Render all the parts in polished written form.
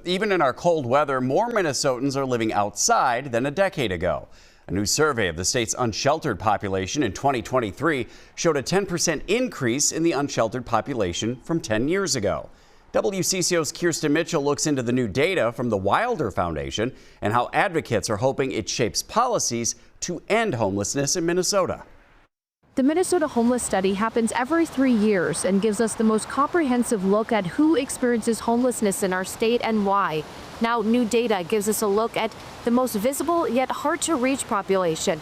Even in our cold weather, more Minnesotans are living outside than a decade ago. A new survey of the state's unsheltered population in 2023 showed a 10% increase in the unsheltered population from 10 years ago. WCCO's Kirsten Mitchell looks into the new data from the Wilder Foundation and how advocates are hoping it shapes policies to end homelessness in Minnesota. The Minnesota Homeless Study happens every 3 years and gives us the most comprehensive look at who experiences homelessness in our state and why. Now, new data gives us a look at the most visible yet hard to reach population.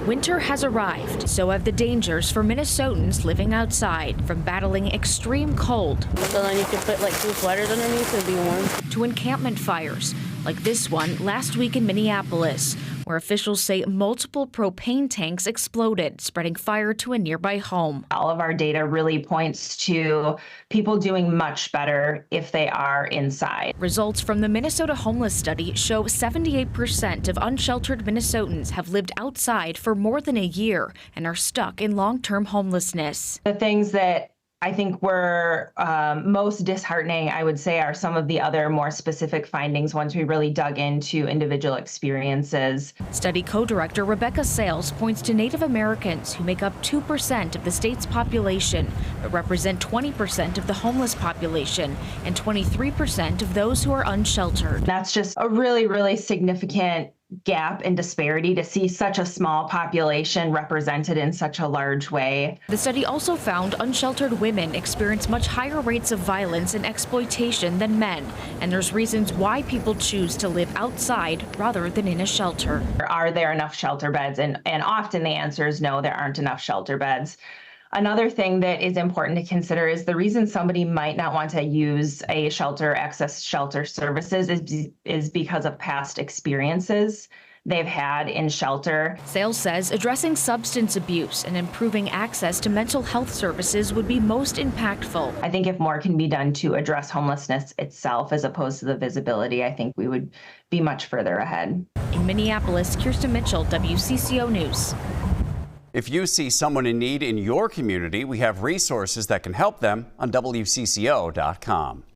Winter has arrived, so have the dangers for Minnesotans living outside, from battling extreme cold so then you can put like 2 sweaters underneath and be warm, to encampment fires, like this one last week in Minneapolis, where officials say multiple propane tanks exploded, spreading fire to a nearby home. All of our data really points to people doing much better if they are inside. Results from the Minnesota Homeless Study show 78% of unsheltered Minnesotans have lived outside for more than a year and are stuck in long-term homelessness. The things that I think were most disheartening, I would say, are some of the other more specific findings once we really dug into individual experiences. Study co-director Rebecca Sales points to Native Americans, who make up 2% of the state's population, but represent 20% of the homeless population and 23% of those who are unsheltered. That's just a really, really significant gap and disparity to see such a small population represented in such a large way. The study also found unsheltered women experience much higher rates of violence and exploitation than men, and there's reasons why people choose to live outside rather than in a shelter. Are there enough shelter beds? And often the answer is no, there aren't enough shelter beds. Another thing that is important to consider is the reason somebody might not want to use a shelter, access shelter services is because of past experiences they've had in shelter. Sales says addressing substance abuse and improving access to mental health services would be most impactful. I think if more can be done to address homelessness itself as opposed to the visibility, I think we would be much further ahead. In Minneapolis, Kirsten Mitchell, WCCO News. If you see someone in need in your community, we have resources that can help them on WCCO.com.